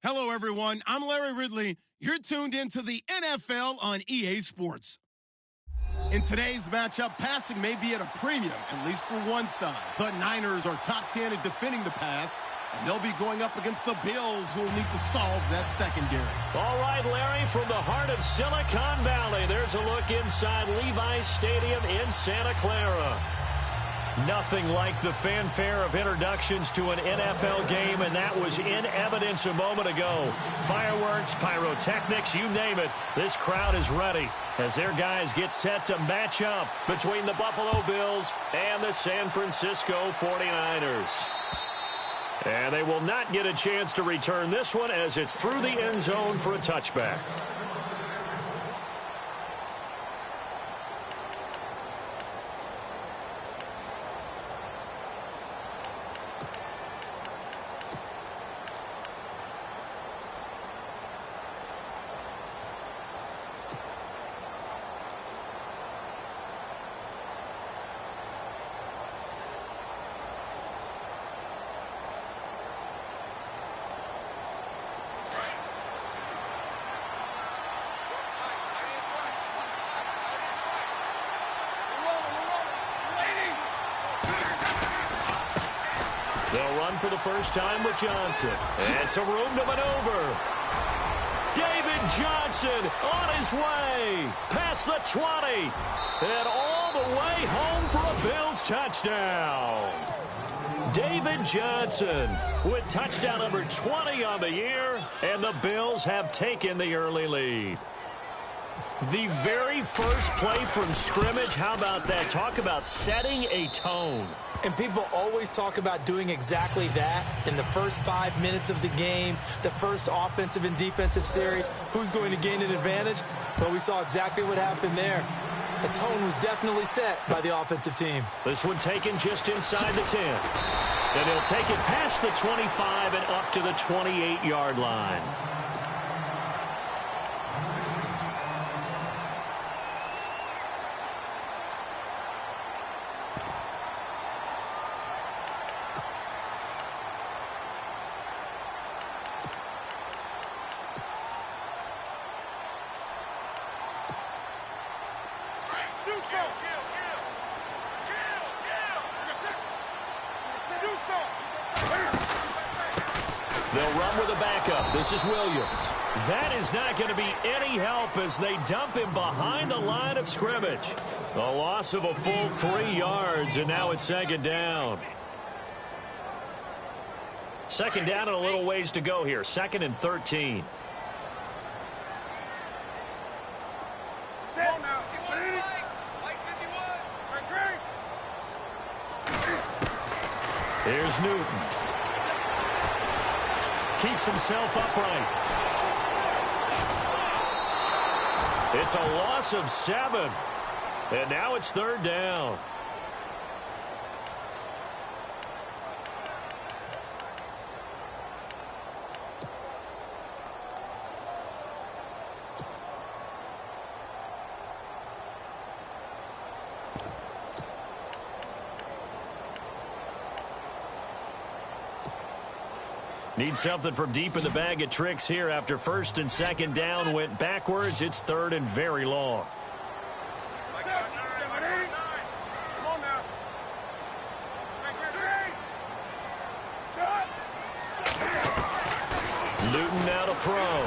Hello, everyone. I'm Larry Ridley. You're tuned into the NFL on EA Sports. In today's matchup, passing may be at a premium, at least for one side. The Niners are top 10 at defending the pass, and they'll be going up against the Bills, who will need to solve that secondary. All right, Larry, from the heart of Silicon Valley, there's a look inside Levi's Stadium in Santa Clara. Nothing like the fanfare of introductions to an NFL game, and that was in evidence a moment ago. Fireworks, pyrotechnics, you name it. This crowd is ready as their guys get set to match up between the Buffalo Bills and the San Francisco 49ers. And they will not get a chance to return this one as it's through the end zone for a touchback. They'll run for the first time with Johnson. And some room to maneuver. David Johnson on his way. Past the 20. And all the way home for a Bills touchdown. David Johnson with touchdown number 20 on the year. And the Bills have taken the early lead. The very first play from scrimmage, how about that? Talk about setting a tone. And people always talk about doing exactly that in the first 5 minutes of the game, the first offensive and defensive series. Who's going to gain an advantage? Well, we saw exactly what happened there. The tone was definitely set by the offensive team. This one taken just inside the 10. And he'll take it past the 25 and up to the 28-yard line. They'll run with a backup. This is Williams. That is not going to be any help as they dump him behind the line of scrimmage. A loss of a full 3 yards, and now it's second down. Second down and a little ways to go here. 2nd and 13. Here's Newton. Keeps himself upright. It's a loss of 7. And now it's third down. Need something from deep in the bag of tricks here after first and second down went backwards. It's third and very long. Newton now to throw.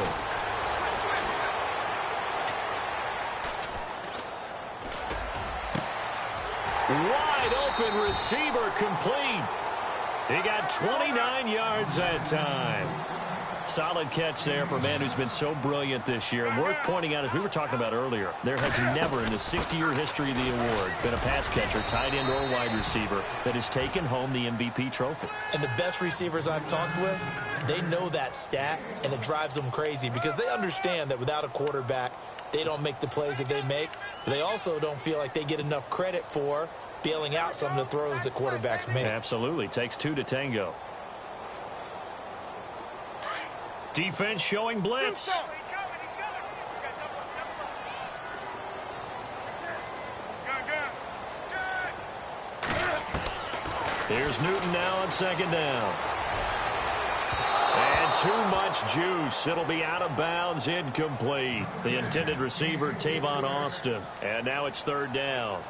Wide open receiver complete. He got 29 yards that time. Solid catch there for a man who's been so brilliant this year. And worth pointing out, as we were talking about earlier, there has never in the 60-year history of the award been a pass catcher, tight end, or wide receiver that has taken home the MVP trophy. And the best receivers I've talked with, they know that stat, and it drives them crazy because they understand that without a quarterback, they don't make the plays that they make. They also don't feel like they get enough credit for bailing out some of the throws the quarterbacks make. Absolutely. Takes 2 to tango. Defense showing blitz. Here's Newton now on second down. And too much juice. It'll be out of bounds, incomplete. The intended receiver, Tavon Austin. And now it's third down.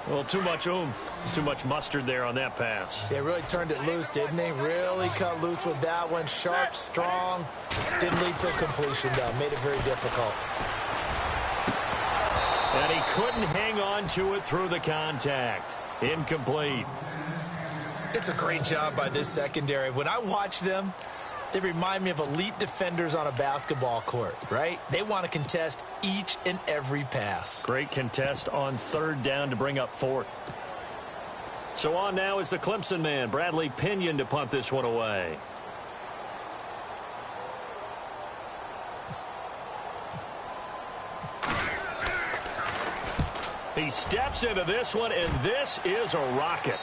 Well, too much oomph, too much mustard there on that pass. They really turned it loose, didn't they? Really cut loose with that one. Sharp, strong. Didn't lead to a completion, though. Made it very difficult. And he couldn't hang on to it through the contact. Incomplete. It's a great job by this secondary. When I watch them, they remind me of elite defenders on a basketball court, right? They want to contest each and every pass. Great contest on third down to bring up fourth. So on now is the Clemson man, Bradley Pinion, to punt this one away. He steps into this one, and this is a rocket.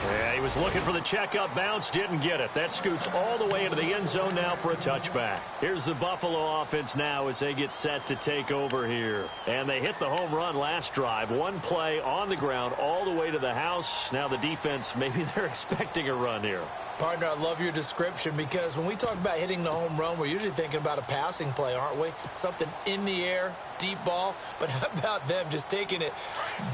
Yeah, he was looking for the checkup bounce, didn't get it. That scoots all the way into the end zone now for a touchback. Here's the Buffalo offense now as they get set to take over here. And they hit the home run last drive. One play on the ground all the way to the house. Now the defense, maybe they're expecting a run here. Partner, I love your description because when we talk about hitting the home run, we're usually thinking about a passing play, aren't we? Something in the air, deep ball. But how about them just taking it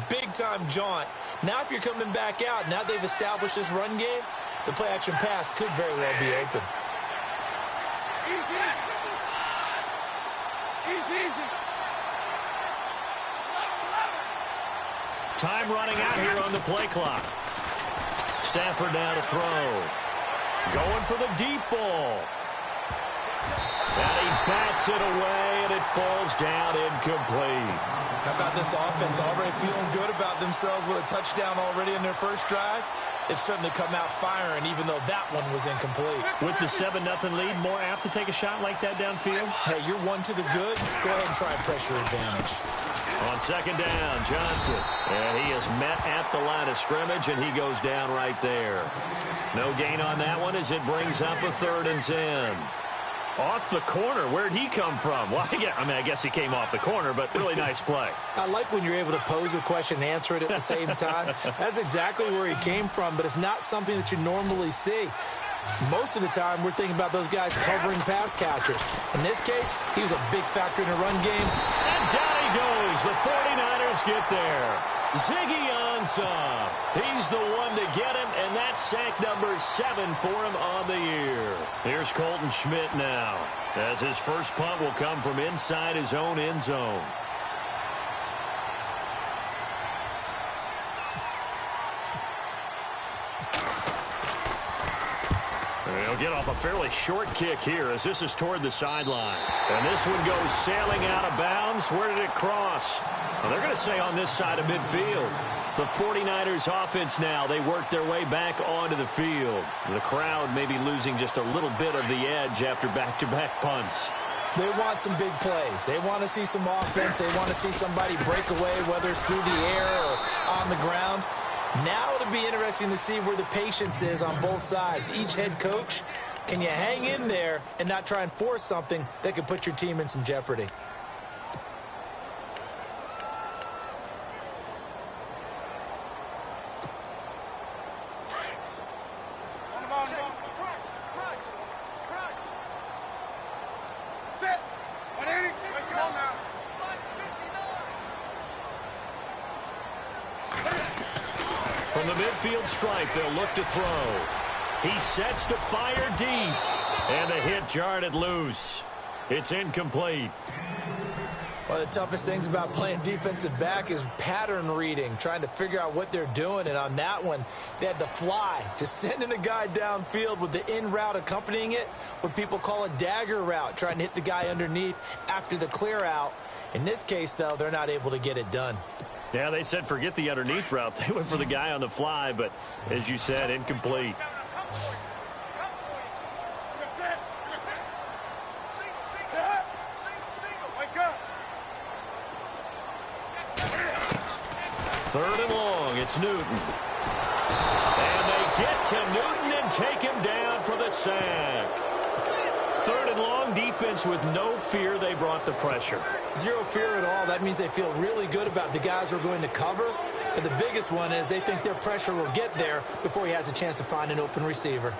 big-time jaunt? Now if you're coming back out, now they've established this run game, the play-action pass could very well be open. Time running out here on the play clock. Stafford now to throw. Going for the deep ball. And he bats it away, and it falls down incomplete. How about this offense already feeling good about themselves with a touchdown already in their first drive? They've certainly come out firing, even though that one was incomplete. With the 7-0 lead, more apt to take a shot like that downfield? Hey, you're one to the good. Go ahead and try a pressure advantage. On second down, Johnson. And he is met at the line of scrimmage, and he goes down right there. No gain on that one as it brings up a 3rd and 10. Off the corner. Where'd he come from? Well, I guess he came off the corner, but really nice play. I like when you're able to pose a question and answer it at the same time. That's exactly where he came from, but it's not something that you normally see. Most of the time, we're thinking about those guys covering pass catchers. In this case, he was a big factor in the run game. And down he goes. The 49ers get there. Ziggy Ansah. He's the one to get him, and that's sack number 7 for him on the year. Here's Colton Schmidt now, as his first punt will come from inside his own end zone. He'll get off a fairly short kick here as this is toward the sideline. And this one goes sailing out of bounds. Where did it cross? Well, they're going to say on this side of midfield. The 49ers offense now, they work their way back onto the field. The crowd may be losing just a little bit of the edge after back-to-back punts. They want some big plays. They want to see some offense. They want to see somebody break away, whether it's through the air or on the ground. Now it'll be interesting to see where the patience is on both sides. Each head coach, can you hang in there and not try and force something that could put your team in some jeopardy? From the midfield stripe, they'll look to throw. He sets to fire deep. And the hit jarred it loose. It's incomplete. One of the toughest things about playing defensive back is pattern reading, trying to figure out what they're doing. And on that one, they had the fly, just sending a guy downfield with the in route accompanying it, what people call a dagger route, trying to hit the guy underneath after the clear out. In this case, though, they're not able to get it done. Yeah, they said forget the underneath route. They went for the guy on the fly, but as you said, incomplete. Third and long, it's Newton. And they get to Newton and take him down for the sack. Third and long, defense with no fear. They brought the pressure. Zero fear at all. That means they feel really good about the guys who are going to cover. But the biggest one is they think their pressure will get there before he has a chance to find an open receiver.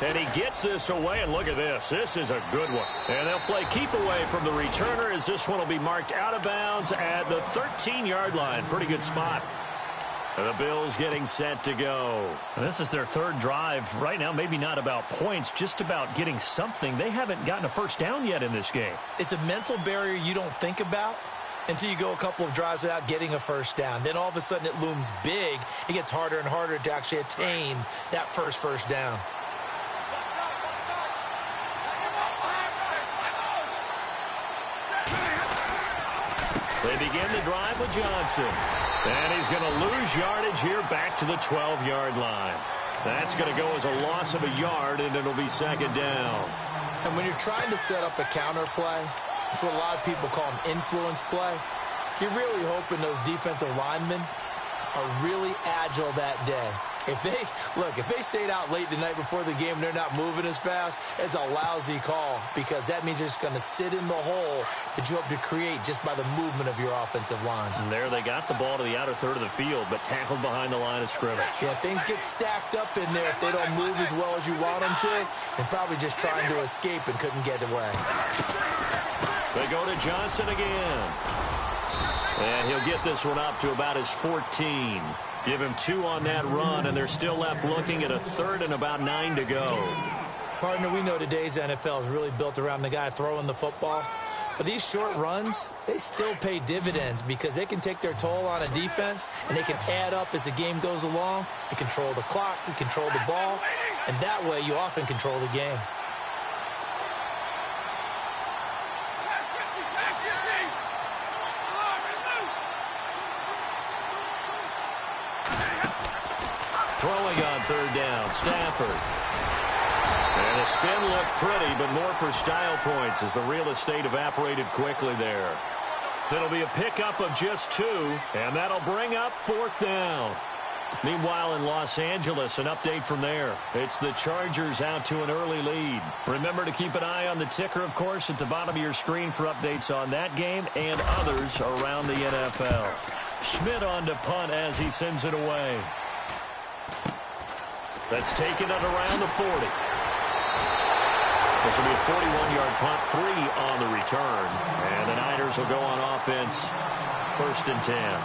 And he gets this away, and look at this. This is a good one. And they'll play keep away from the returner as this one will be marked out of bounds at the 13-yard line. Pretty good spot. And the Bills getting set to go. And this is their third drive. Right now, maybe not about points, just about getting something. They haven't gotten a first down yet in this game. It's a mental barrier you don't think about until you go a couple of drives without getting a first down. Then all of a sudden it looms big. It gets harder and harder to actually attain that first down. They begin the drive with Johnson. And he's going to lose yardage here back to the 12-yard line. That's going to go as a loss of a yard, and it'll be second down. And when you're trying to set up a counter play, that's what a lot of people call an influence play. You're really hoping those defensive linemen are really agile that day. If they stayed out late the night before the game and they're not moving as fast, it's a lousy call because that means they're just going to sit in the hole that you hope to create just by the movement of your offensive line. And there they got the ball to the outer third of the field, but tackled behind the line of scrimmage. Yeah, things get stacked up in there if they don't move as well as you want them to. And probably just trying to escape and couldn't get away. They go to Johnson again. And he'll get this one up to about his 14. Give him 2 on that run, and they're still left looking at a third and about 9 to go. Partner, we know today's NFL is really built around the guy throwing the football. But these short runs, they still pay dividends because they can take their toll on a defense, and they can add up as the game goes along. You control the clock, you control the ball, and that way you often control the game. Throwing on third down, Stafford. And the spin looked pretty, but more for style points as the real estate evaporated quickly there. It'll be a pickup of just 2, and that'll bring up 4th down. Meanwhile, in Los Angeles, an update from there. It's the Chargers out to an early lead. Remember to keep an eye on the ticker, of course, at the bottom of your screen for updates on that game and others around the NFL. Schmidt on to punt as he sends it away. That's taken it around the 40. This will be a 41-yard punt, 3 on the return. And the Niners will go on offense, 1st and 10.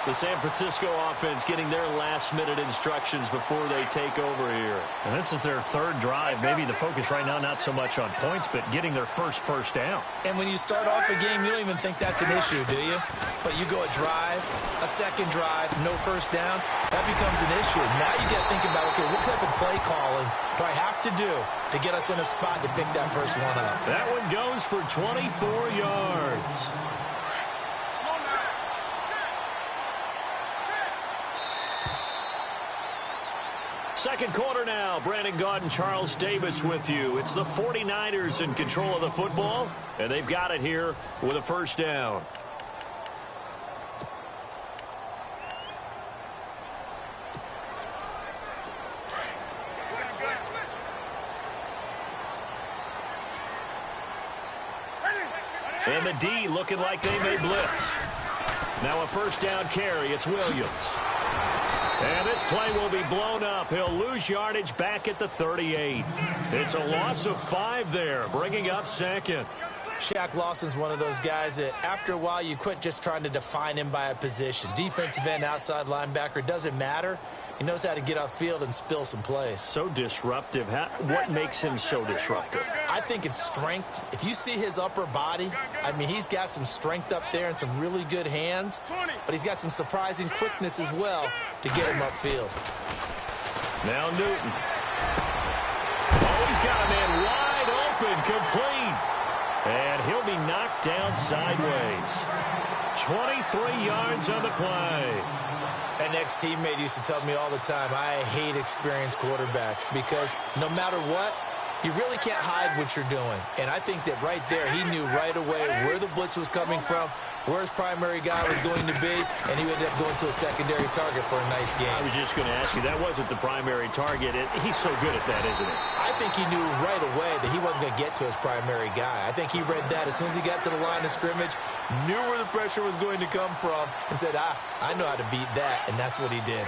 The San Francisco offense getting their last-minute instructions before they take over here. And this is their third drive. Maybe the focus right now not so much on points, but getting their first down. And when you start off a game, you don't even think that's an issue, do you? But you go a drive, a second drive, no first down, that becomes an issue. Now you got to think about, okay, what type of play calling do I have to do to get us in a spot to pick that first one up? That one goes for 24 yards. Second quarter now. Brandon Gaud and Charles Davis with you. It's the 49ers in control of the football, and they've got it here with a first down. And the D looking like they may blitz. Now a first down carry. It's Williams. And this play will be blown up. He'll lose yardage back at the 38. It's a loss of 5 there, bringing up second. Shaq Lawson's one of those guys that after a while you quit just trying to define him by a position. Defensive end, outside linebacker, doesn't matter. He knows how to get upfield and spill some plays. So disruptive. What makes him so disruptive? I think it's strength. If you see his upper body, I mean, he's got some strength up there and some really good hands, but he's got some surprising quickness as well to get him upfield. Now Newton. Oh, he's got a man wide open, complete. And he'll be knocked down sideways. 23 yards on the play. An ex-teammate used to tell me all the time, I hate experienced quarterbacks because no matter what, you really can't hide what you're doing. And I think that right there, he knew right away where the blitz was coming from, where his primary guy was going to be, and he ended up going to a secondary target for a nice game. I was just going to ask you, that wasn't the primary target. He's so good at that, isn't he? I think he knew right away that he wasn't going to get to his primary guy. I think he read that as soon as he got to the line of scrimmage, knew where the pressure was going to come from, and said, I know how to beat that, and that's what he did.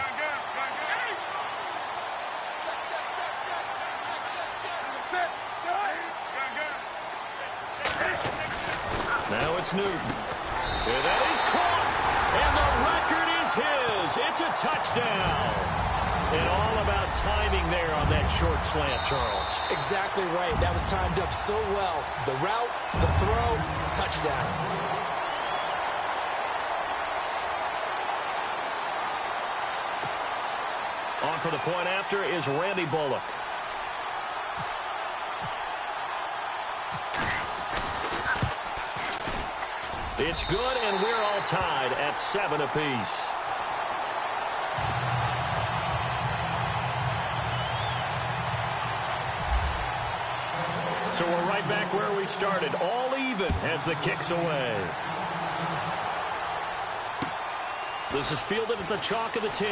Now it's Newton. And that is caught. And the record is his. It's a touchdown. And all about timing there on that short slant, Charles. Exactly right. That was timed up so well. The route, the throw, touchdown. On for the point after is Randy Bullock. It's good, and we're all tied at 7 apiece. So we're right back where we started, all even as the kick's away. This is fielded at the chalk of the 10.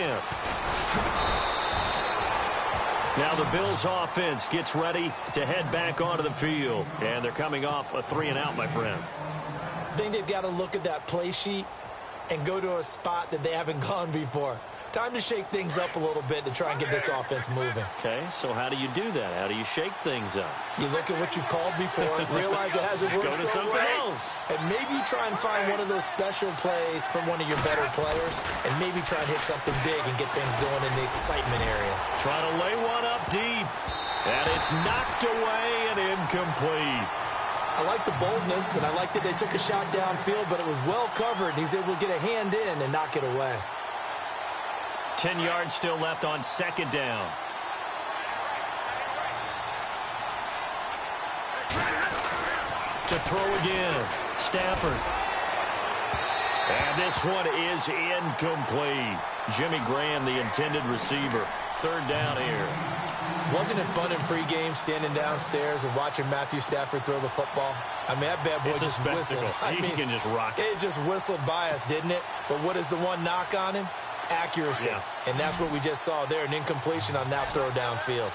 Now the Bills offense gets ready to head back onto the field. And they're coming off a 3-and-out, my friend. I think they've got to look at that play sheet and go to a spot that they haven't gone before. Time to shake things up a little bit to try and get this offense moving. Okay, so how do you do that? How do you shake things up? You look at what you've called before, realize it hasn't worked Go to so something well, else. and maybe try and find one of those special plays from one of your better players, and maybe try and hit something big and get things going in the excitement area. Try to lay one up deep, and it's knocked away and incomplete. I like the boldness, and I like that they took a shot downfield, but it was well covered, and he's able to get a hand in and knock it away. 10 yards still left on second down. To throw again, Stafford. And this one is incomplete. Jimmy Graham, the intended receiver. Third down here. Wasn't it fun in pregame standing downstairs and watching Matthew Stafford throw the football? I mean, that bad boy just whistled. He can just rock it. It just whistled by us, didn't it? But what is the one knock on him? Accuracy. Yeah. And that's what we just saw there, an incompletion on that throw downfield.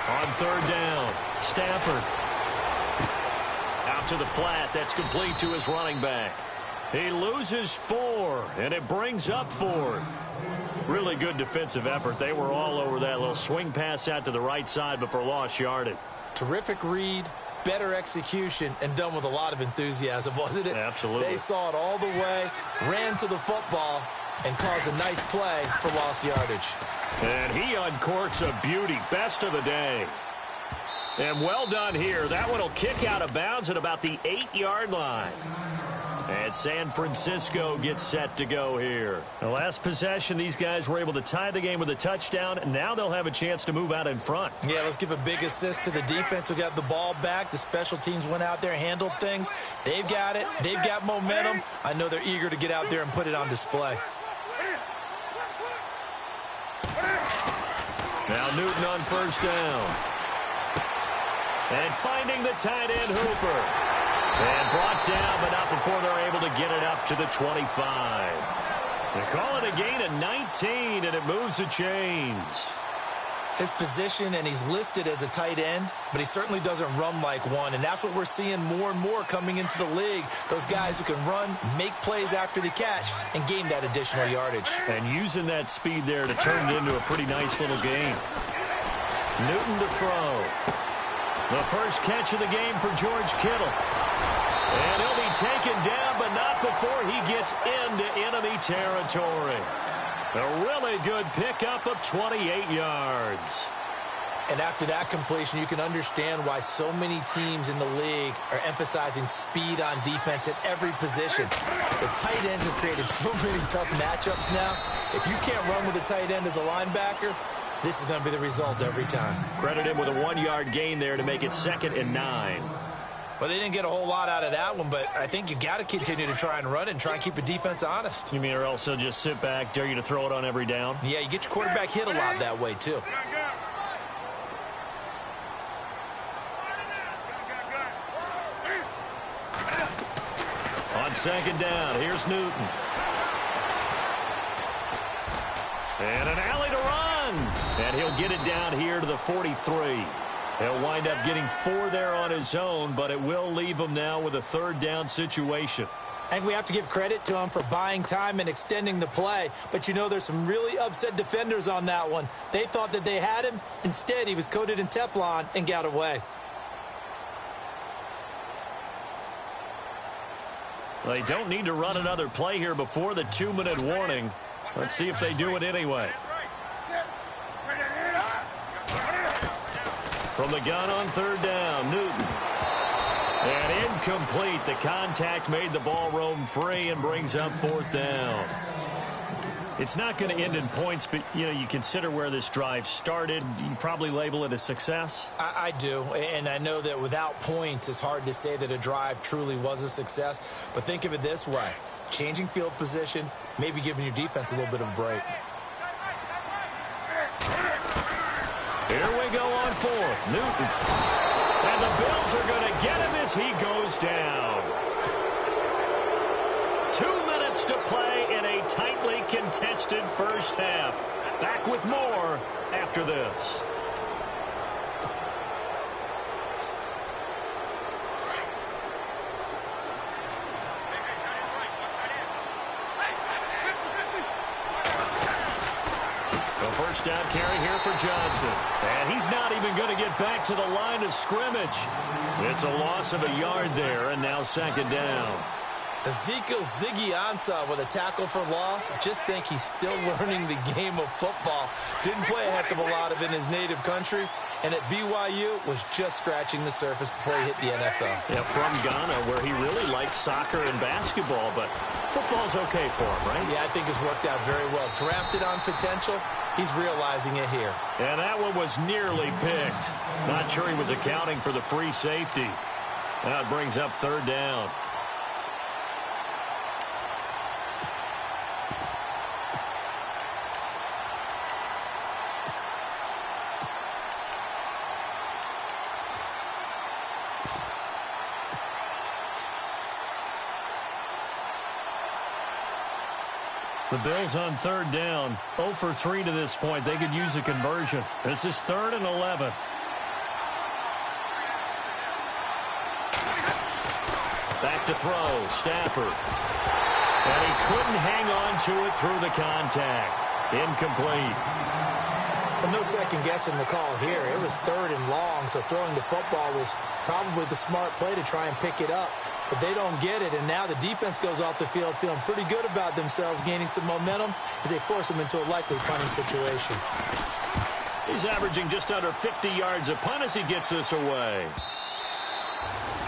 On third down, Stafford. Out to the flat. That's complete to his running back. He loses 4, and it brings up 4th. Really good defensive effort. They were all over that little swing pass out to the right side before lost yardage. Terrific read, better execution, and done with a lot of enthusiasm, wasn't it? Absolutely. They saw it all the way, ran to the football, and caused a nice play for lost yardage. And he uncorks a beauty. Best of the day. And well done here. That one will kick out of bounds at about the 8-yard line. And San Francisco gets set to go here. The last possession, these guys were able to tie the game with a touchdown. And now they'll have a chance to move out in front. Yeah, let's give a big assist to the defense who got the ball back. The special teams went out there, handled things. They've got it. They've got momentum. I know they're eager to get out there and put it on display. Now Newton on first down. And finding the tight end, Hooper. And brought down, but not before they're able to get it up to the 25. They call it a gain of 19, and it moves the chains. His position, and he's listed as a tight end, but he certainly doesn't run like one, and that's what we're seeing more and more coming into the league. Those guys who can run, make plays after the catch, and gain that additional yardage. And using that speed there to turn it into a pretty nice little game. Newton to throw. The first catch of the game for George Kittle. And he'll be taken down, but not before he gets into enemy territory. A really good pickup of 28 yards. And after that completion, you can understand why so many teams in the league are emphasizing speed on defense at every position. The tight ends have created so many tough matchups now. If you can't run with a tight end as a linebacker, this is going to be the result every time. Credit him with a 1-yard gain there to make it 2nd and 9. Well, they didn't get a whole lot out of that one, but I think you got to continue to try and run it and try and keep the defense honest. You mean or else he'll just sit back, dare you to throw it on every down? Yeah, you get your quarterback hit a lot that way, too. On second down, here's Newton. And an alley to run. And he'll get it down here to the 43. He'll wind up getting 4 there on his own, but it will leave him now with a 3rd down situation. I think we have to give credit to him for buying time and extending the play. But, you know, there's some really upset defenders on that one. They thought that they had him. Instead, he was coated in Teflon and got away. They don't need to run another play here before the 2-minute warning. Let's see if they do it anyway. From the gun on 3rd down, Newton. And incomplete. The contact made the ball roam free and brings up 4th down. It's not going to end in points, but, you know, you consider where this drive started. You probably label it a success. I do, and I know that without points, it's hard to say that a drive truly was a success. But think of it this way. Changing field position, maybe giving your defense a little bit of a break. Here we go on 4th. Newton. And the Bills are going to get him as he goes down. 2 minutes to play in a tightly contested first half. Back with more after this. First down carry here for Johnson. And he's not even going to get back to the line of scrimmage. It's a loss of a yard there, and now 2nd down. Ezekiel Ziggy Ansah with a tackle for loss. I just think he's still learning the game of football. Didn't play a heck of a lot of it in his native country. And at BYU was just scratching the surface before he hit the NFL. Yeah, from Ghana, where he really liked soccer and basketball, but football's okay for him, right? Yeah, I think it's worked out very well. Drafted on potential, he's realizing it here. And that one was nearly picked. Not sure he was accounting for the free safety. That brings up 3rd down. The Bills on 3rd down, 0 for 3 to this point. They could use a conversion. This is 3rd and 11. Back to throw, Stafford. And he couldn't hang on to it through the contact. Incomplete. Well, no second guessing the call here. It was 3rd and long, so throwing the football was probably the smart play to try and pick it up. But they don't get it, and now the defense goes off the field feeling pretty good about themselves, gaining some momentum as they force them into a likely punting situation. He's averaging just under 50 yards a punt as he gets this away.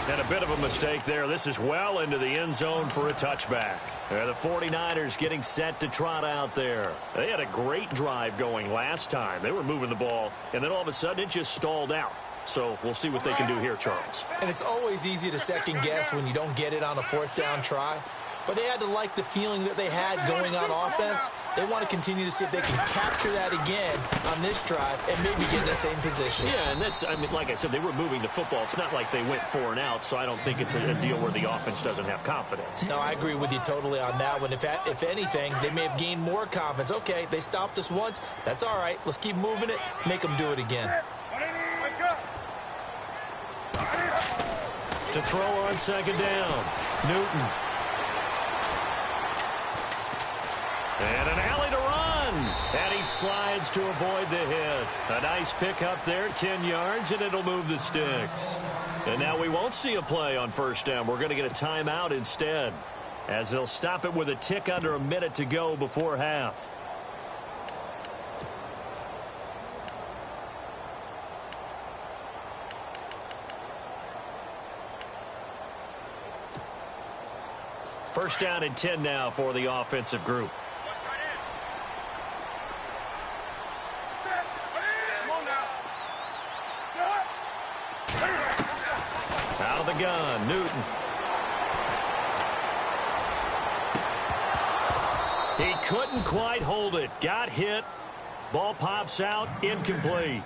And a bit of a mistake there. This is well into the end zone for a touchback. The 49ers getting set to trot out there. They had a great drive going last time. They were moving the ball, and then all of a sudden it just stalled out. So we'll see what they can do here, Charles. And it's always easy to second guess when you don't get it on a 4th down try. But they had to like the feeling that they had going on offense. They want to continue to see if they can capture that again on this drive and maybe get in the same position. Yeah, and that's, I mean, like I said, they were moving the football. It's not like they went 4 and out, so I don't think it's a deal where the offense doesn't have confidence. No, I agree with you totally on that one. If anything, they may have gained more confidence. Okay, they stopped us once. That's all right. Let's keep moving it. Make them do it again. To throw on 2nd down, Newton. And an alley to run. And he slides to avoid the hit. A nice pickup there, 10 yards, and it'll move the sticks. And now we won't see a play on 1st down. We're going to get a timeout instead, as they'll stop it with a tick under a minute to go before half. First down and 10 now for the offensive group. Out of the gun, Newton. He couldn't quite hold it. Got hit. Ball pops out. Incomplete.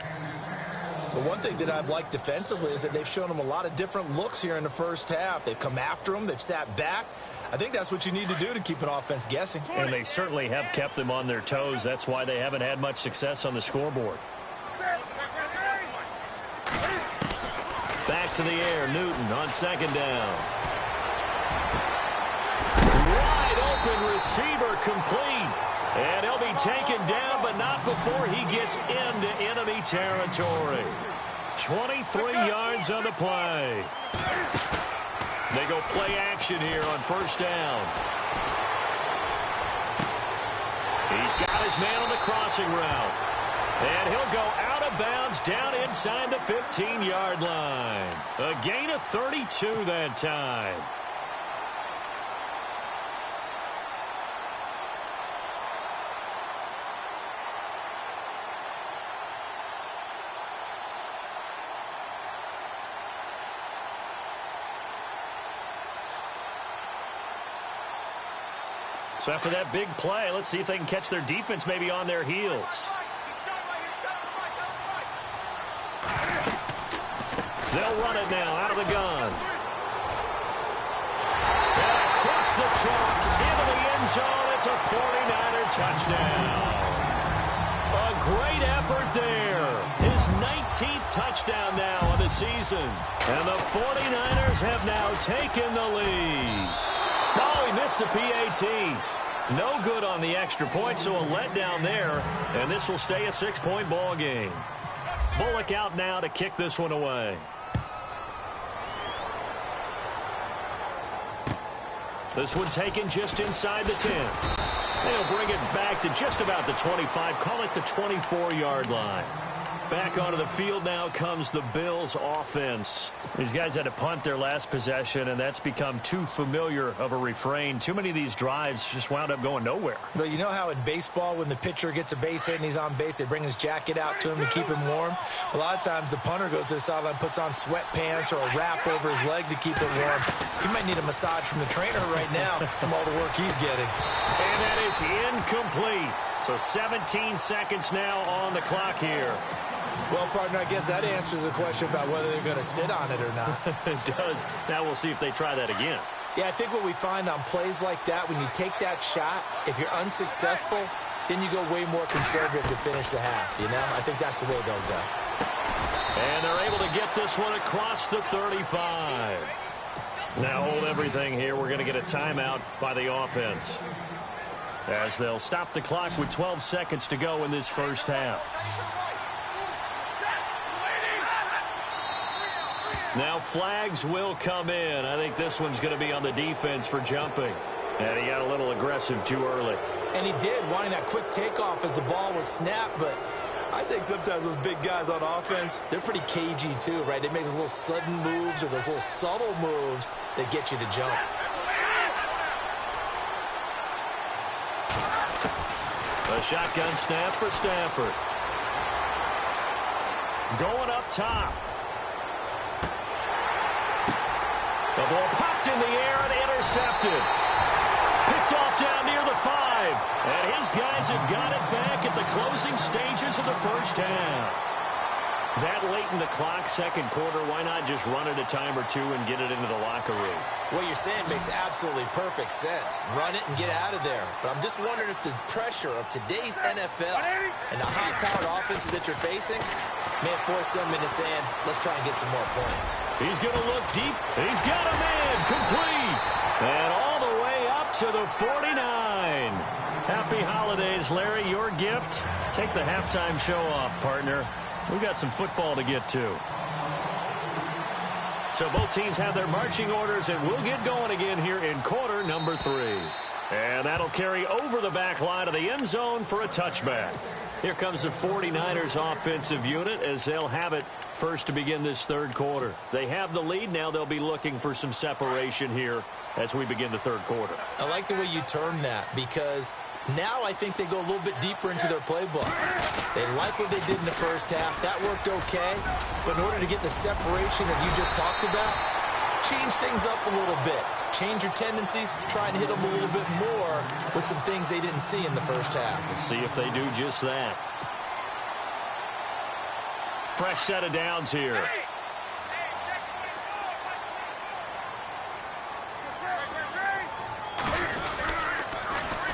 The one thing that I've liked defensively is that they've shown him a lot of different looks here in the first half. They've come after him. They've sat back. I think that's what you need to do to keep an offense guessing. And they certainly have kept them on their toes. That's why they haven't had much success on the scoreboard. Back to the air, Newton on 2nd down. open receiver complete. And he'll be taken down, but not before he gets into enemy territory. 23 yards on the play. They go play action here on first down. He's got his man on the crossing route. And he'll go out of bounds down inside the 15-yard line. A gain of 32 that time. So after that big play, let's see if they can catch their defense maybe on their heels. They'll run it now out of the gun. And across the chalk into the end zone. It's a 49er touchdown. A great effort there. His 19th touchdown now of the season. And the 49ers have now taken the lead. Oh, he missed the PAT. No good on the extra point, so a letdown there. And this will stay a 6-point ball game. Bullock out now to kick this one away. This one taken just inside the 10. They'll bring it back to just about the 25. Call it the 24-yard line. Back onto the field now comes the Bills offense. These guys had to punt their last possession, and that's become too familiar of a refrain. Too many of these drives just wound up going nowhere. But you know how in baseball, when the pitcher gets a base hit and he's on base, they bring his jacket out to him to keep him warm? A lot of times the punter goes to the sideline, puts on sweatpants or a wrap over his leg to keep it warm. He might need a massage from the trainer right now from all the work he's getting. And that is incomplete. So 17 seconds now on the clock here. Well, partner, I guess that answers the question about whether they're going to sit on it or not. It does. Now we'll see if they try that again. Yeah, I think what we find on plays like that, when you take that shot, if you're unsuccessful, then you go way more conservative to finish the half, you know? I think that's the way they'll go. And they're able to get this one across the 35. Now hold everything here. We're going to get a timeout by the offense, as they'll stop the clock with 12 seconds to go in this first half. Now flags will come in. I think this one's going to be on the defense for jumping. And he got a little aggressive too early. And he did, wanting that quick takeoff as the ball was snapped. But I think sometimes those big guys on offense, they're pretty cagey too, right? They make those little sudden moves or those little subtle moves that get you to jump. A shotgun snap for Stafford. Going up top. The ball popped in the air and intercepted. Picked off down near the 5. And his guys have got it back at the closing stages of the first half. That late in the clock, second quarter, why not just run it a time or two and get it into the locker room? What you're saying makes absolutely perfect sense. Run it and get out of there. But I'm just wondering if the pressure of today's NFL and the high-powered offenses that you're facing may force them into saying, let's try and get some more points. He's going to look deep. He's got a man complete. And all the way up to the 49. Happy holidays, Larry. Your gift. Take the halftime show off, partner. We've got some football to get to. So both teams have their marching orders, and we'll get going again here in quarter number 3. And that'll carry over the back line of the end zone for a touchback. Here comes the 49ers offensive unit as they'll have it first to begin this third quarter. They have the lead. Now they'll be looking for some separation here as we begin the third quarter. I like the way you term that, because now I think they go a little bit deeper into their playbook. They like what they did in the first half. That worked okay. But in order to get the separation that you just talked about, change things up a little bit. Change your tendencies, try and hit them a little bit more with some things they didn't see in the first half. Let's see if they do just that. Fresh set of downs here.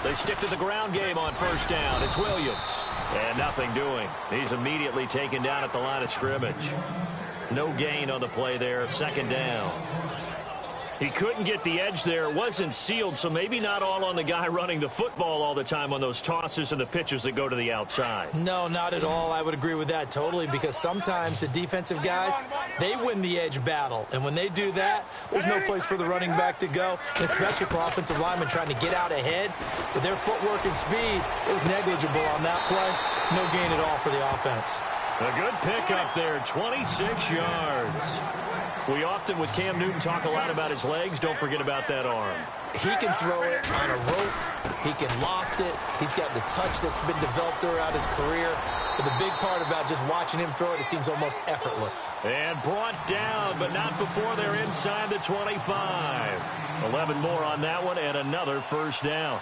They stick to the ground game on first down. It's Williams. And nothing doing. He's immediately taken down at the line of scrimmage. No gain on the play there. Second down. He couldn't get the edge there. It wasn't sealed, so maybe not all on the guy running the football all the time on those tosses and the pitches that go to the outside. No, not at all. I would agree with that totally, because sometimes the defensive guys, they win the edge battle. And when they do that, there's no place for the running back to go, and especially for offensive linemen trying to get out ahead. With their footwork and speed, it was negligible on that play. No gain at all for the offense. A good pickup there, 26 yards. We often, with Cam Newton, talk a lot about his legs. Don't forget about that arm. He can throw it on a rope. He can loft it. He's got the touch that's been developed throughout his career. But the big part about just watching him throw it, it seems almost effortless. And brought down, but not before they're inside the 25. 11 more on that one, and another first down.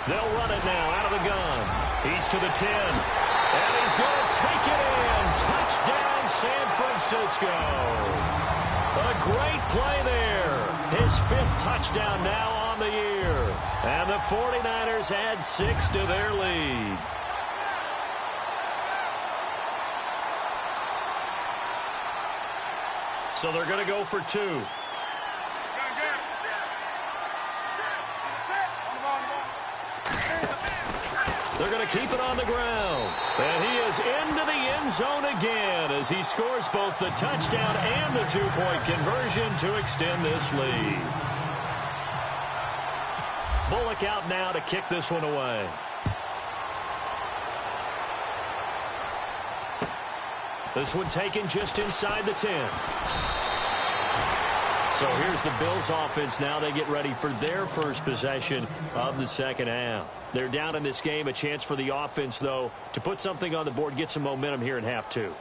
They'll run it now out of the gun. He's to the 10. And he's going to take it in. Touchdown, San Francisco. A great play there. His 5th touchdown now on the year. And the 49ers add 6 to their lead. So they're going to go for 2. They're going to keep it on the ground. And he is into the end zone again as he scores both the touchdown and the 2-point conversion to extend this lead. Bullock out now to kick this one away. This one taken just inside the 10. So here's the Bills offense now. They get ready for their first possession of the second half. They're down in this game. A chance for the offense, though, to put something on the board, get some momentum here in half 2.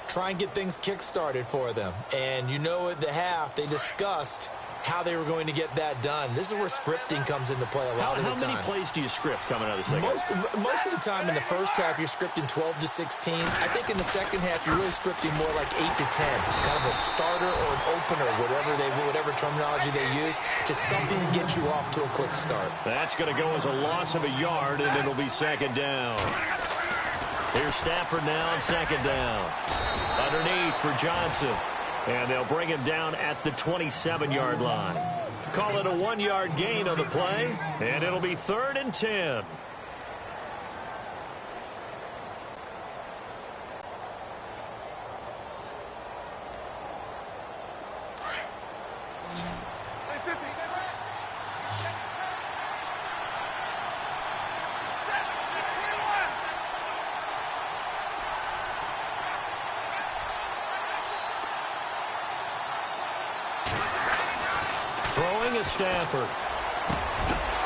Try and get things kick-started for them. And you know at the half, they discussed how they were going to get that done. This is where scripting comes into play a lot of the time. How many plays do you script coming out of the second half? Most of the time in the first half, you're scripting 12 to 16. I think in the second half, you're really scripting more like 8 to 10. Kind of a starter or an opener, whatever terminology they use. Just something to get you off to a quick start. That's going to go as a loss of a yard, and it'll be second down. Here's Stafford now on second down. Underneath for Johnson. And they'll bring him down at the 27-yard line. Call it a 1-yard gain on the play, and it'll be 3rd and 10. Throwing is Stafford.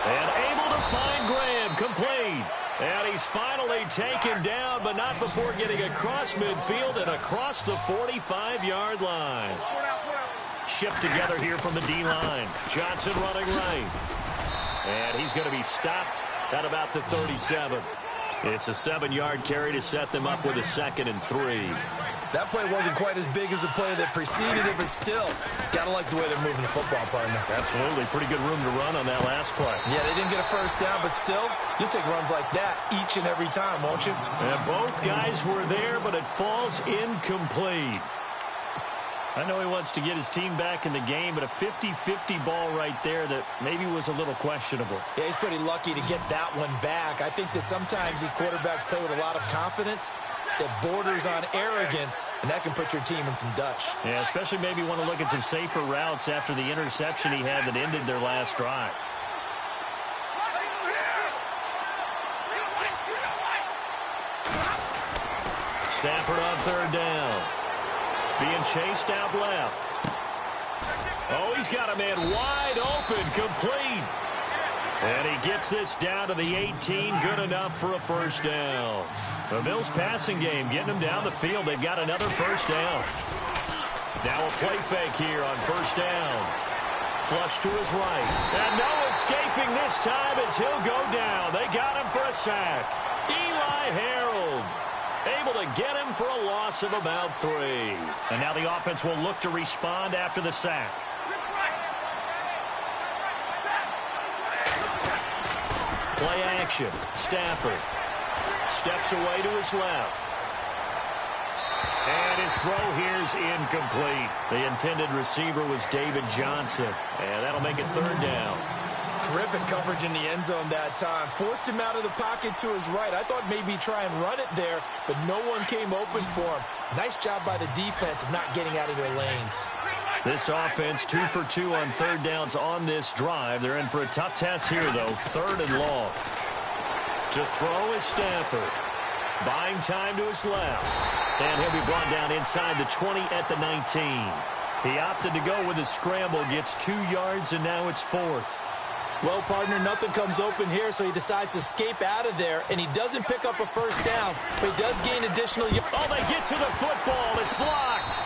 And able to find Graham, complete. And he's finally taken down, but not before getting across midfield and across the 45-yard line. Shipped together here from the D-line. Johnson running right. And he's going to be stopped at about the 37. It's a 7-yard carry to set them up with a 2nd and 3. That play wasn't quite as big as the play that preceded it, but still, gotta like the way they're moving the football, partner. Absolutely. Pretty good room to run on that last play. Yeah, they didn't get a first down, but still, you'll take runs like that each and every time, won't you? And both guys were there, but it falls incomplete. I know he wants to get his team back in the game, but a 50-50 ball right there that maybe was a little questionable. Yeah, he's pretty lucky to get that one back. I think that sometimes these quarterbacks play with a lot of confidence that borders on arrogance, and that can put your team in some Dutch. Yeah, especially maybe want to look at some safer routes after the interception he had that ended their last drive. Stafford on 3rd down. Being chased out left. Oh, he's got a man wide open, complete. And he gets this down to the 18, good enough for a first down. The Bills passing game getting them down the field. They've got another first down. Now a play fake here on first down. Flush to his right. And no escaping this time as he'll go down. They got him for a sack. Eli Harold. Able to get him for a loss of about 3. And now the offense will look to respond after the sack. Play action. Stafford steps away to his left. And his throw here's incomplete. The intended receiver was David Johnson. And that'll make it 3rd down. Terrific coverage in the end zone that time. Forced him out of the pocket to his right. I thought maybe try and run it there, but no one came open for him. Nice job by the defense of not getting out of their lanes. This offense 2 for 2 on 3rd downs on this drive. They're in for a tough test here, though. 3rd and long. To throw is Stafford. Buying time to his left. And he'll be brought down inside the 20 at the 19. He opted to go with a scramble, gets 2 yards, and now it's 4th. Well, partner, nothing comes open here, so he decides to escape out of there, and he doesn't pick up a 1st down, but he does gain additional yards. Oh, they get to the football. It's blocked.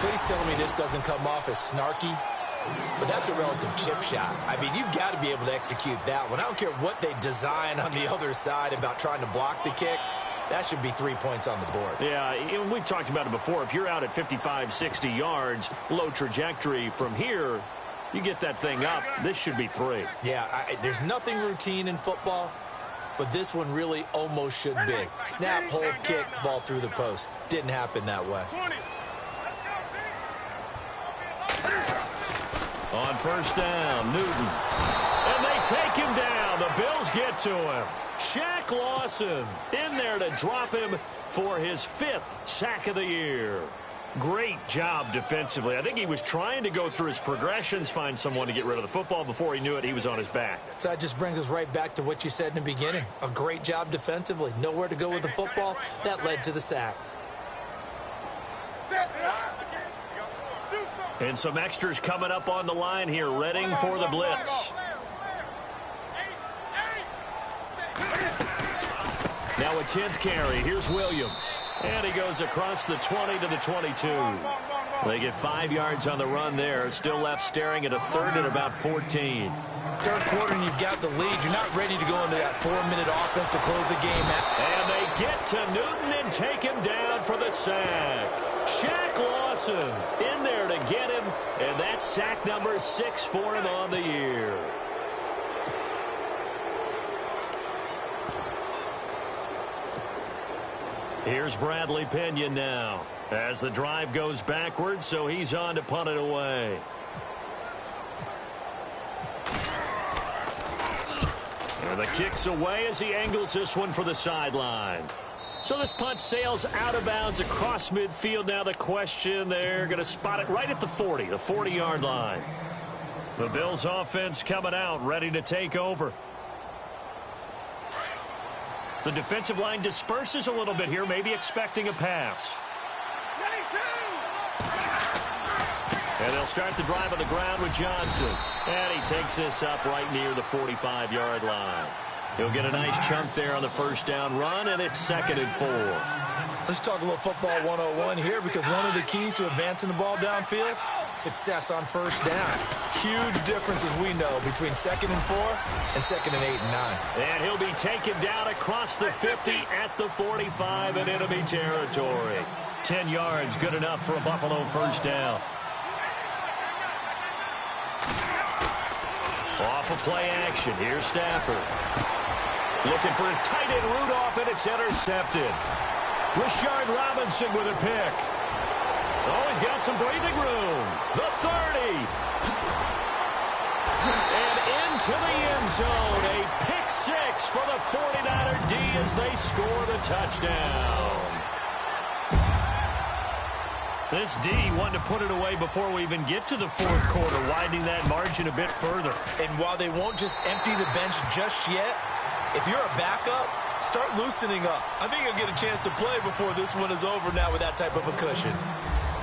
Please tell me this doesn't come off as snarky, but that's a relative chip shot. I mean, you've got to be able to execute that one. I don't care what they design on the other side about trying to block the kick. That should be 3 points on the board. Yeah, we've talked about it before. If you're out at 55, 60 yards, low trajectory from here, you get that thing up. This should be 3. Yeah, there's nothing routine in football, but this one really almost should be. Snap, hold, kick, ball through the post. Didn't happen that way. On 1st down, Newton. And they take him down. The Bills get to him. Shaq Lawson in there to drop him for his 5th sack of the year. Great job defensively. I think he was trying to go through his progressions, find someone to get rid of the football. Before he knew it, he was on his back. So that just brings us right back to what you said in the beginning. A great job defensively. Nowhere to go with the football. That led to the sack. And some extras coming up on the line here, readying for the blitz. Now a 10th carry. Here's Williams. And he goes across the 20 to the 22. They get 5 yards on the run there. Still left staring at a 3rd and about 14. 3rd quarter and you've got the lead. You're not ready to go into that 4-minute offense to close the game out. And they get to Newton and take him down for the sack. Shaq Lawson in there to get him. And that's sack number 6 for him on the year. Here's Bradley Pinion now as the drive goes backwards, so he's on to punt it away. And the kick's away as he angles this one for the sideline. So this punt sails out of bounds across midfield. Now the question, they're going to spot it right at the 40, the 40-yard line. The Bills offense coming out, ready to take over. The defensive line disperses a little bit here, maybe expecting a pass. And they'll start the drive on the ground with Johnson. And he takes this up right near the 45-yard line. He'll get a nice chunk there on the 1st down run, and it's 2nd and 4. Let's talk a little football 101 here, because one of the keys to advancing the ball downfield, success on 1st down. Huge difference, as we know, between 2nd and 4 and 2nd and 8 and 9. And he'll be taken down across the 50 at the 45 in enemy territory. 10 yards, good enough for a Buffalo 1st down. Off of play action, here's Stafford. Looking for his tight end Rudolph, and it's intercepted. Rashard Robinson with a pick. Oh, he's got some breathing room. The 30. And into the end zone. A pick 6 for the 49er D as they score the touchdown. This D wanted to put it away before we even get to the 4th quarter, widening that margin a bit further. And while they won't just empty the bench just yet, if you're a backup, start loosening up. I think you'll get a chance to play before this one is over now with that type of a cushion.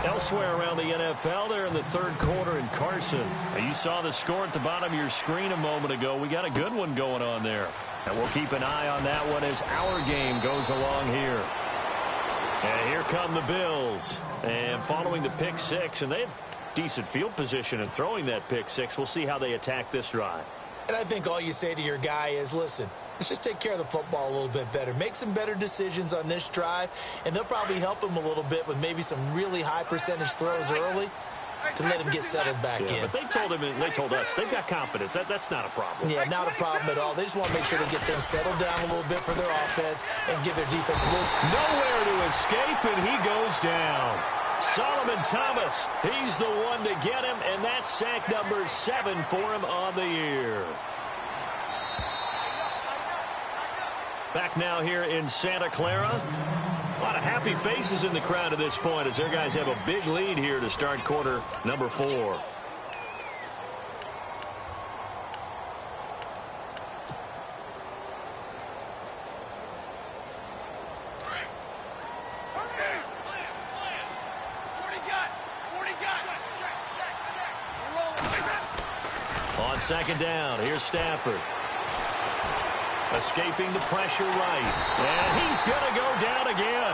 Elsewhere around the NFL, they're in the 3rd quarter in Carson. You saw the score at the bottom of your screen a moment ago. We got a good one going on there. And we'll keep an eye on that one as our game goes along here. And here come the Bills. And following the pick 6, and they have decent field position in throwing that pick 6. We'll see how they attack this drive. And I think all you say to your guy is, listen, let's just take care of the football a little bit better. Make some better decisions on this drive, and they'll probably help him a little bit with maybe some really high percentage throws early to let him get settled back in. But they told him, and they told us, they've got confidence. That's not a problem. Yeah, not a problem at all. They just want to make sure they get things settled down a little bit for their offense and give their defense a little... Nowhere to escape, and he goes down. Solomon Thomas, he's the one to get him, and that's sack number 7 for him on the year. Back now here in Santa Clara. A lot of happy faces in the crowd at this point as their guys have a big lead here to start quarter number 4. On second down, here's Stafford. Escaping the pressure right. And he's going to go down again.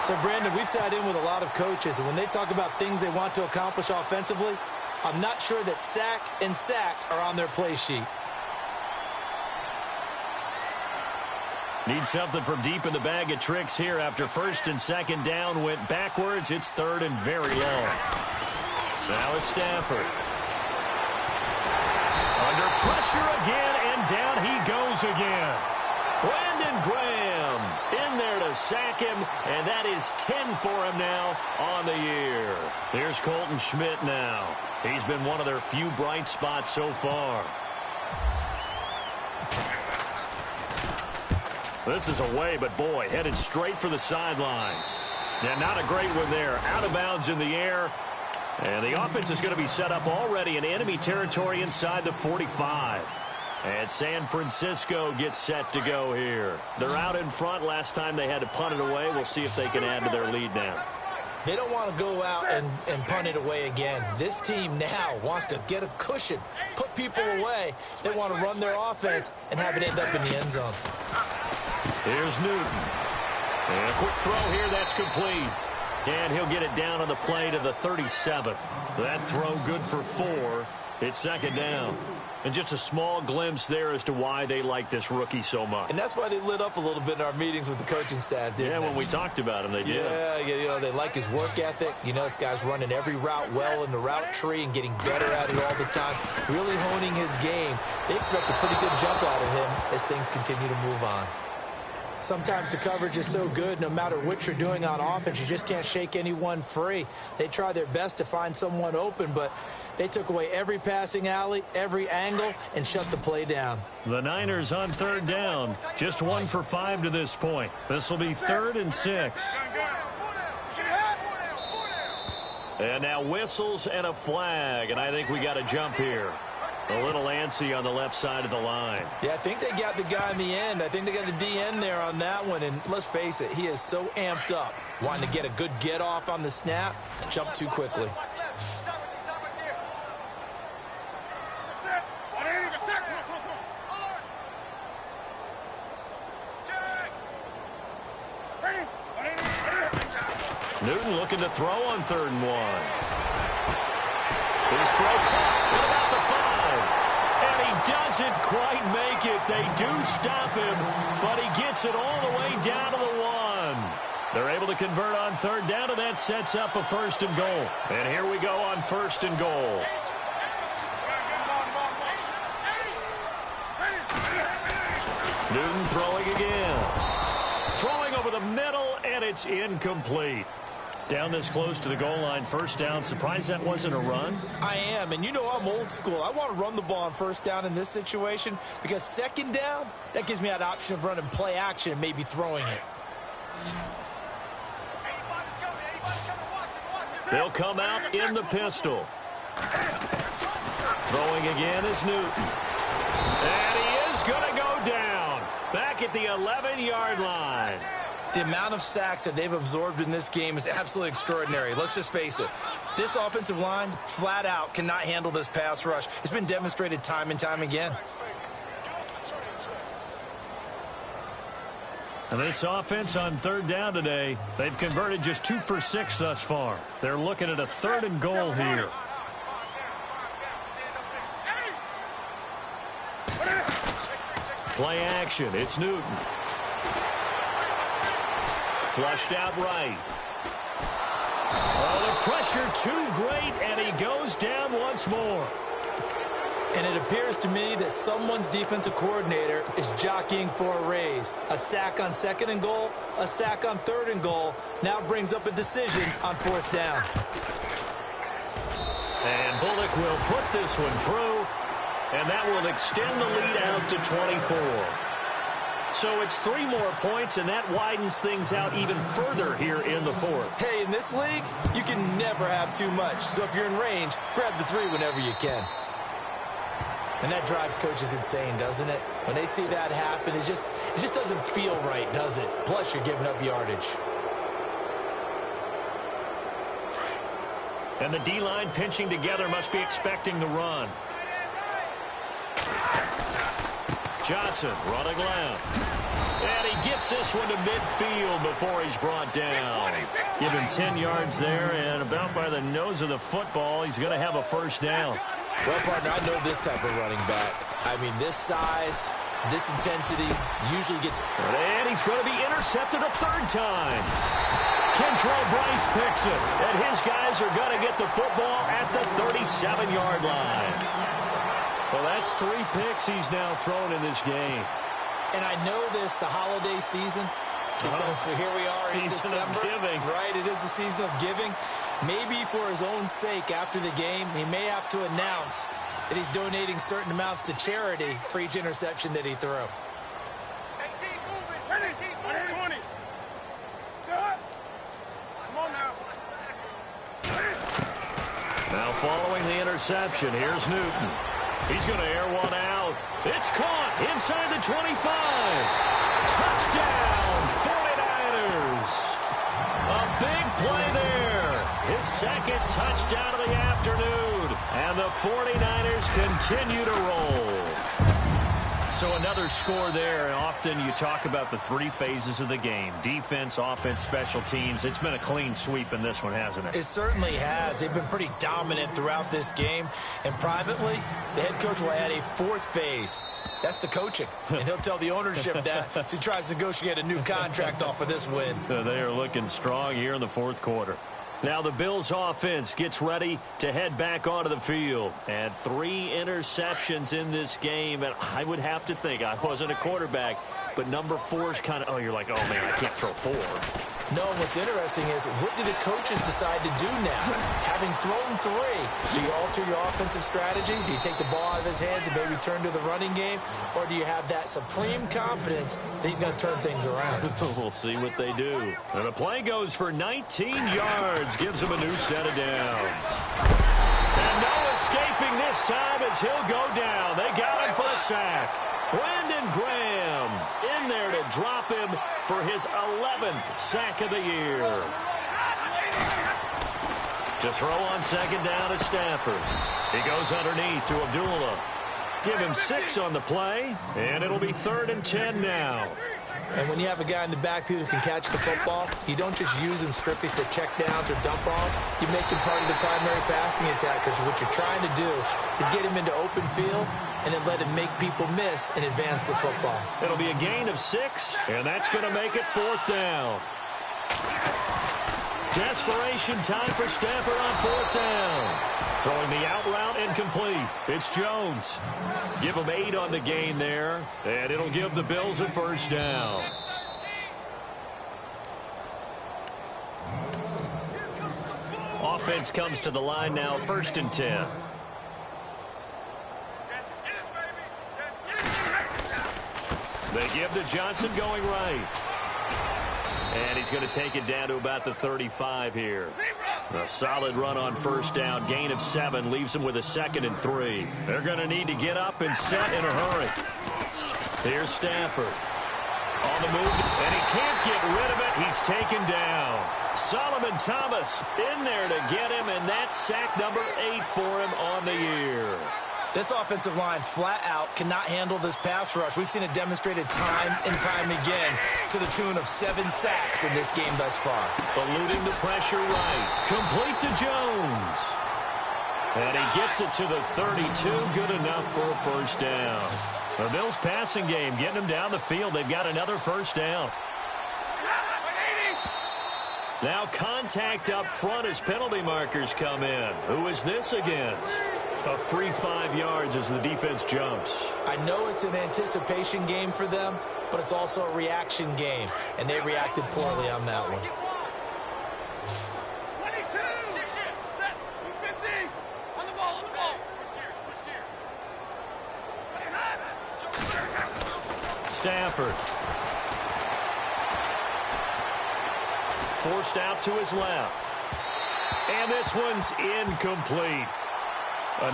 So, Brandon, we sat in with a lot of coaches, and when they talk about things they want to accomplish offensively, I'm not sure that sack and sack are on their play sheet. Need something from deep in the bag of tricks here after first and second down went backwards. It's third and very long. Now it's Stafford. Under pressure again, and down he goes again. Brandon Graham in there to sack him, and that is 10 for him now on the year. Here's Colton Schmidt now. He's been one of their few bright spots so far. This is away, but boy, headed straight for the sidelines. Now, not a great one there. Out of bounds in the air. And the offense is going to be set up already in enemy territory inside the 45. And San Francisco gets set to go here. They're out in front. Last time they had to punt it away. We'll see if they can add to their lead now. They don't want to go out and punt it away again. This team now wants to get a cushion, put people away. They want to run their offense and have it end up in the end zone. Here's Newton. And a quick throw here. That's complete. And he'll get it down on the play to the 37. That throw good for 4. It's second down. And just a small glimpse there as to why they like this rookie so much. And that's why they lit up a little bit in our meetings with the coaching staff, didn't they? When we talked about him, they did. Yeah, you know, they like his work ethic. You know, this guy's running every route well in the route tree and getting better at it all the time, really honing his game. They expect a pretty good jump out of him as things continue to move on. Sometimes the coverage is so good, no matter what you're doing on offense, you just can't shake anyone free. They try their best to find someone open, but they took away every passing alley, every angle, and shut the play down. The Niners on third down. Just 1 for 5 to this point. This will be 3rd and 6. And now whistles and a flag, and I think we got a jump here. A little antsy on the left side of the line. Yeah, I think they got the guy in the end. I think they got the DN there on that one. And let's face it, he is so amped up, wanting to get a good get-off on the snap, jump too quickly. Newton looking to throw on 3rd and 1. His throw caught at about the 5. And he doesn't quite make it. They do stop him, but he gets it all the way down to the 1. They're able to convert on 3rd down, and that sets up a 1st and goal. And here we go on 1st and goal. Newton throwing again. Throwing over the middle, and it's incomplete. Down this close to the goal line, 1st down. Surprised that wasn't a run? I am, and you know I'm old school. I want to run the ball on 1st down in this situation because 2nd down, that gives me that option of running play action and maybe throwing it. They'll come out in the pistol. Throwing again is Newton. And he is going to go down. Back at the 11-yard line. The amount of sacks that they've absorbed in this game is absolutely extraordinary. Let's just face it. This offensive line, flat out, cannot handle this pass rush. It's been demonstrated time and time again. And this offense on 3rd down today, they've converted just 2 for 6 thus far. They're looking at a 3rd and goal here. Play action. It's Newton. Flushed out right. Oh, the pressure too great, and he goes down once more. And it appears to me that someone's defensive coordinator is jockeying for a raise. A sack on 2nd and goal, a sack on 3rd and goal, now brings up a decision on 4th down. And Bullock will put this one through, and that will extend the lead out to 24. So it's 3 more points, and that widens things out even further here in the 4th. Hey, in this league, you can never have too much. So if you're in range, grab the 3 whenever you can. And that drives coaches insane, doesn't it? When they see that happen, it just doesn't feel right, does it? Plus, you're giving up yardage. And the D-line pinching together must be expecting the run. Johnson running left. And he gets this one to midfield before he's brought down. Give him 10 yards there, and about by the nose of the football, he's going to have a 1st down. Well, partner, I know this type of running back. I mean, this size, this intensity usually gets... And he's going to be intercepted a 3rd time. Kentrell Bryce picks it, and his guys are going to get the football at the 37-yard line. Well, that's 3 picks he's now thrown in this game. And I know this, the holiday season, because here we are in December. Season of giving. Right, it is the season of giving. Maybe for his own sake after the game, he may have to announce that he's donating certain amounts to charity for each interception that he threw. Now following the interception, here's Newton. He's going to air one out. It's caught inside the 25. Touchdown, 49ers. A big play there. His 2nd touchdown of the afternoon. And the 49ers continue to roll. So another score there, and often you talk about the 3 phases of the game. Defense, offense, special teams. It's been a clean sweep in this one, hasn't it? It certainly has. They've been pretty dominant throughout this game. And privately, the head coach will add a 4th phase. That's the coaching. And he'll tell the ownership that as he tries to negotiate a new contract off of this win. They are looking strong here in the 4th quarter. Now the Bills offense gets ready to head back onto the field. And 3 interceptions in this game. And I would have to think, I wasn't a quarterback, but number 4 is kind of, oh, you're like, oh, man, I can't throw 4. No, what's interesting is, what do the coaches decide to do now? Having thrown 3, do you alter your offensive strategy? Do you take the ball out of his hands and maybe turn to the running game? Or do you have that supreme confidence that he's going to turn things around? We'll see what they do. And the play goes for 19 yards, gives him a new set of downs. And no escaping this time as he'll go down. They got him for a sack. Brandon Graham in there to drop him for his 11th sack of the year. To throw on 2nd down to Stafford. He goes underneath to Abdullah. Give him 6 on the play, and it'll be 3rd and 10 now. And when you have a guy in the backfield who can catch the football, you don't just use him strictly for checkdowns or dump-offs. You make him part of the primary passing attack, because what you're trying to do is get him into open field and then let him make people miss and advance the football. It'll be a gain of 6, and that's going to make it 4th down. Desperation time for Stafford on 4th down. Throwing the out route incomplete. It's Jones. Give him 8 on the gain there, and it'll give the Bills a 1st down. Offense comes to the line now, 1st and 10. They give to Johnson going right. And he's going to take it down to about the 35 here. A solid run on 1st down. Gain of 7 leaves him with a 2nd and 3. They're going to need to get up and set in a hurry. Here's Stafford. On the move, and he can't get rid of it. He's taken down. Solomon Thomas in there to get him, and that's sack number 8 for him on the year. This offensive line flat out cannot handle this pass rush. We've seen it demonstrated time and time again to the tune of 7 sacks in this game thus far. Eluding the pressure right. Complete to Jones. And he gets it to the 32. Good enough for a first down. The Bills' passing game getting them down the field. They've got another first down. Now contact up front as penalty markers come in. Who is this against? A free 5 yards as the defense jumps. I know it's an anticipation game for them, but it's also a reaction game, and they reacted poorly on that one. Stafford. Forced out to his left. And this one's incomplete.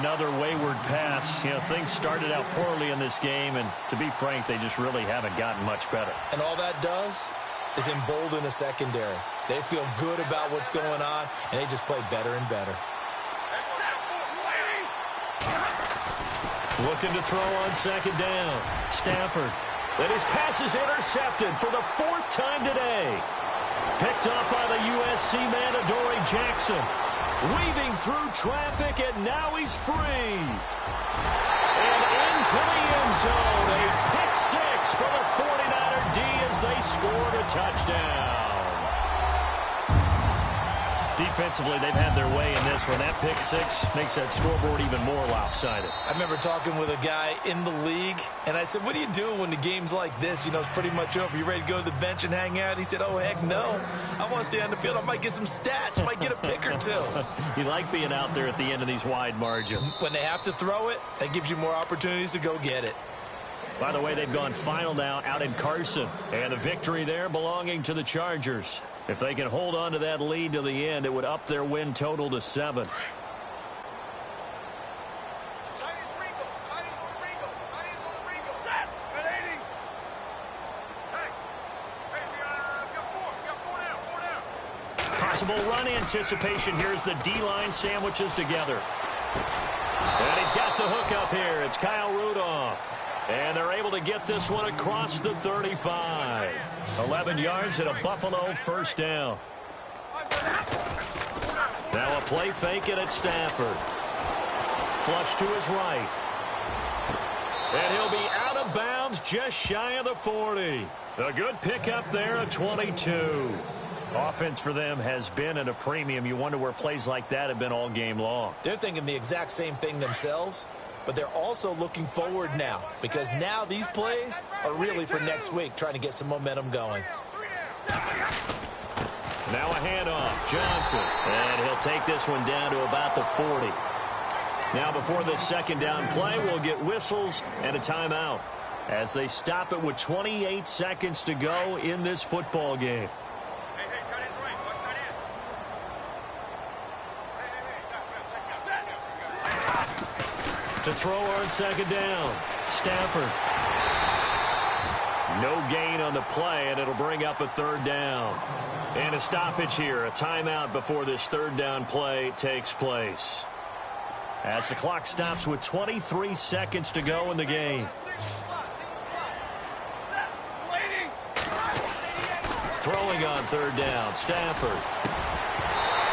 Another wayward pass. You know, things started out poorly in this game, and to be frank, they just really haven't gotten much better. And all that does is embolden a secondary. They feel good about what's going on, and they just play better and better. Looking to throw on second down. Stafford. And his pass is intercepted for the 4th time today. Picked up by the USC man, Adoree Jackson. Weaving through traffic, and now he's free. And into the end zone. A pick 6 for the 49er D as they scored a touchdown. Defensively, they've had their way in this one. That pick 6 makes that scoreboard even more lopsided. I remember talking with a guy in the league, and I said, what do you do when the game's like this? You know, it's pretty much over. You ready to go to the bench and hang out? He said, oh, heck no. I want to stay on the field. I might get some stats. Might get a pick or two. You like being out there at the end of these wide margins. When they have to throw it, that gives you more opportunities to go get it. By the way, they've gone final now out in Carson. And a victory there belonging to the Chargers. If they can hold on to that lead to the end, it would up their win total to 7. Possible run anticipation here as the D-line sandwiches together. And he's got the hook up here. It's Kyle Rudolph. And they're able to get this one across the 35. 11 yards and a Buffalo first down. Now a play fake it at Stafford. Flush to his right. And he'll be out of bounds just shy of the 40. A good pickup there at 22. Offense for them has been at a premium. You wonder where plays like that have been all game long. They're thinking the exact same thing themselves. But they're also looking forward now, because now these plays are really for next week, trying to get some momentum going. Now a handoff. Johnson. And he'll take this one down to about the 40. Now before this second down play, we'll get whistles and a timeout as they stop it with 28 seconds to go in this football game. To throw on second down. Stafford. No gain on the play, and it'll bring up a 3rd down. And a stoppage here, a timeout before this 3rd down play takes place. As the clock stops with 23 seconds to go in the game. Throwing on 3rd down, Stafford.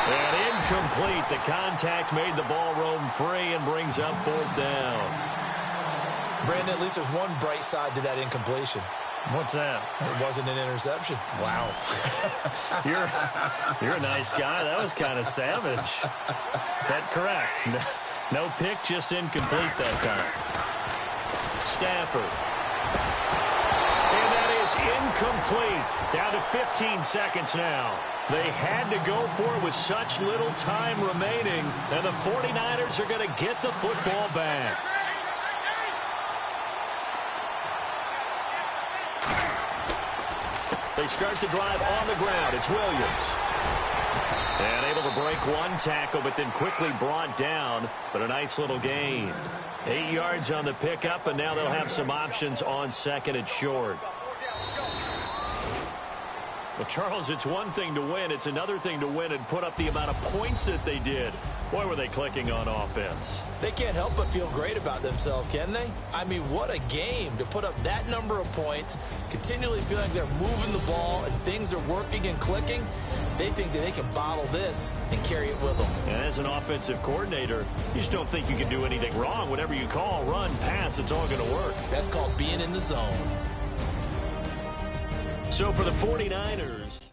And incomplete. The contact made the ball roam free and brings up 4th down. Brandon, at least there's one bright side to that incompletion. What's that? It wasn't an interception. Wow. You're a nice guy. That was kind of savage. That correct. No pick, just incomplete that time. Stafford. And that is incomplete. Down to 15 seconds now. They had to go for it with such little time remaining, and the 49ers are going to get the football back. They start the drive on the ground. It's Williams. And able to break one tackle, but then quickly brought down, but a nice little gain. 8 yards on the pickup, and now they'll have some options on second and short. Well, Charles, it's one thing to win. It's another thing to win and put up the amount of points that they did. Boy, were they clicking on offense. They can't help but feel great about themselves, can they? I mean, what a game to put up that number of points, continually feeling like they're moving the ball and things are working and clicking. They think that they can bottle this and carry it with them. And as an offensive coordinator, you just don't think you can do anything wrong. Whatever you call, run, pass, it's all going to work. That's called being in the zone. So for the 49ers,